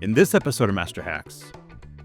In this episode of Master Hacks,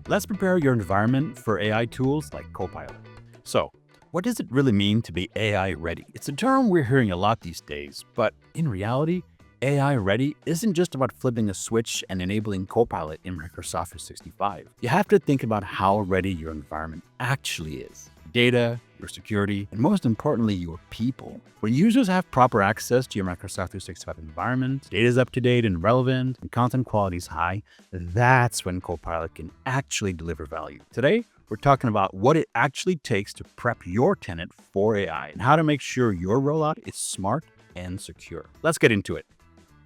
let's prepare your environment for AI tools like Copilot. So, what does it really mean to be AI ready? It's a term we're hearing a lot these days, but in reality, AI ready isn't just about flipping a switch and enabling Copilot in Microsoft 365. You have to think about how ready your environment actually is. Data, your security, and most importantly, your people. When users have proper access to your Microsoft 365 environment, data is up to date and relevant, and content quality is high, that's when Copilot can actually deliver value. Today, we're talking about what it actually takes to prep your tenant for AI and how to make sure your rollout is smart and secure. Let's get into it.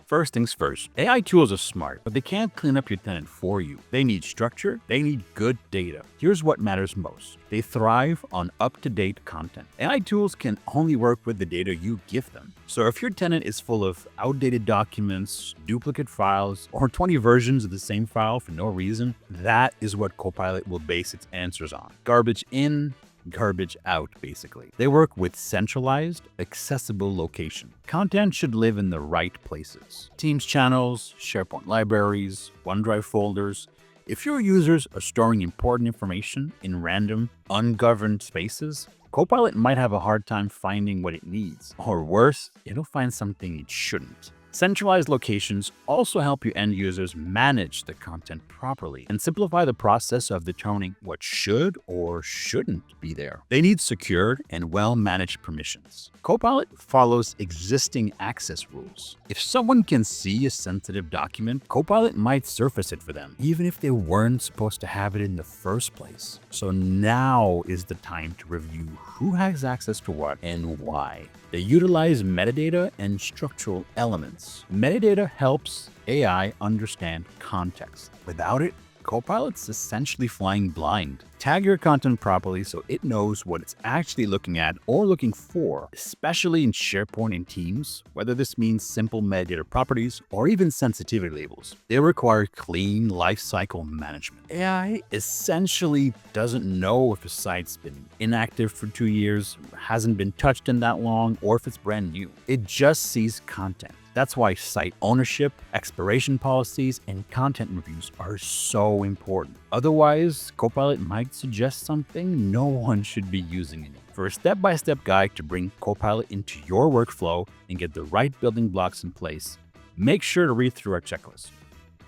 First things first, AI tools are smart, but they can't clean up your tenant for you. They need structure, they need good data. Here's what matters most. They thrive on up-to-date content. AI tools can only work with the data you give them. So if your tenant is full of outdated documents, duplicate files, or 20 versions of the same file for no reason, that is what Copilot will base its answers on. Garbage in, garbage out, basically. They work with centralized, accessible location. Content should live in the right places. Teams channels, SharePoint libraries, OneDrive folders. If your users are storing important information in random, ungoverned spaces, Copilot might have a hard time finding what it needs. Or worse, it'll find something it shouldn't. Centralized locations also help your end users manage the content properly and simplify the process of determining what should or shouldn't be there. They need secure and well-managed permissions. Copilot follows existing access rules. If someone can see a sensitive document, Copilot might surface it for them, even if they weren't supposed to have it in the first place. So now is the time to review who has access to what and why. They utilize metadata and structural elements. Metadata helps AI understand context. Without it, Copilot's essentially flying blind. Tag your content properly so it knows what it's actually looking at or looking for, especially in SharePoint and Teams, whether this means simple metadata properties or even sensitivity labels. They require clean lifecycle management. AI essentially doesn't know if a site's been inactive for 2 years, hasn't been touched in that long, or if it's brand new. It just sees content. That's why site ownership, expiration policies, and content reviews are so important. Otherwise, Copilot might suggest something no one should be using anymore. For a step-by-step guide to bring Copilot into your workflow and get the right building blocks in place, make sure to read through our checklist.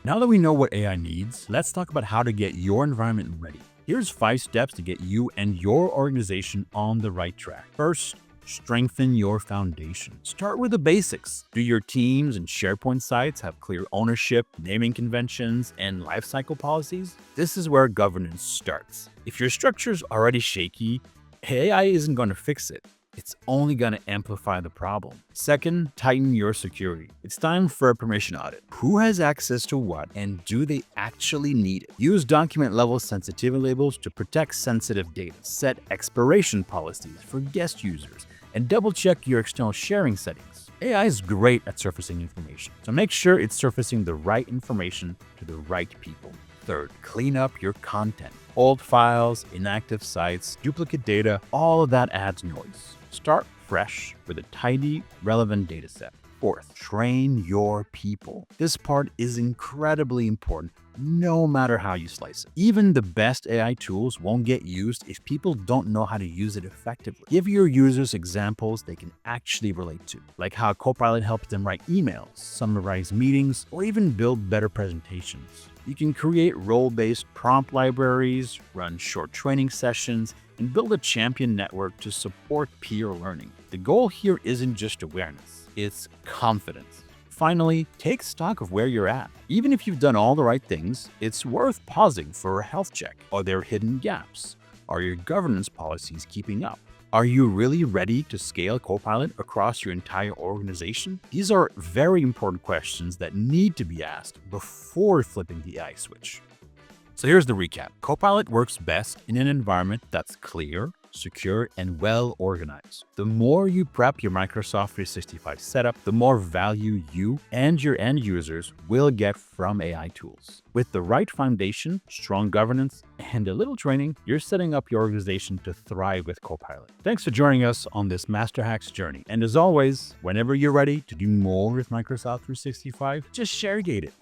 Now that we know what AI needs, let's talk about how to get your environment ready. Here's 5 steps to get you and your organization on the right track. First, strengthen your foundation. Start with the basics. Do your teams and SharePoint sites have clear ownership, naming conventions, and lifecycle policies? This is where governance starts. If your structure's already shaky, AI isn't going to fix it. It's only going to amplify the problem. Second, tighten your security. It's time for a permission audit. Who has access to what, and do they actually need it? Use document-level sensitivity labels to protect sensitive data. Set expiration policies for guest users, and double-check your external sharing settings. AI is great at surfacing information, so make sure it's surfacing the right information to the right people. Third, clean up your content. Old files, inactive sites, duplicate data, all of that adds noise. Start fresh with a tidy, relevant data set. Fourth, train your people. This part is incredibly important, no matter how you slice it. Even the best AI tools won't get used if people don't know how to use it effectively. Give your users examples they can actually relate to, like how Copilot helps them write emails, summarize meetings, or even build better presentations. You can create role-based prompt libraries, run short training sessions, and build a champion network to support peer learning. The goal here isn't just awareness, it's confidence. Finally, take stock of where you're at. Even if you've done all the right things, it's worth pausing for a health check. Are there hidden gaps? Are your governance policies keeping up? Are you really ready to scale Copilot across your entire organization? These are very important questions that need to be asked before flipping the AI switch. So here's the recap. Copilot works best in an environment that's clear, secure, and well organized. The more you prep your Microsoft 365 setup, the more value you and your end users will get from AI tools. With the right foundation, strong governance, and a little training, you're setting up your organization to thrive with Copilot. Thanks for joining us on this Master Hacks journey. And as always, whenever you're ready to do more with Microsoft 365, just ShareGate it.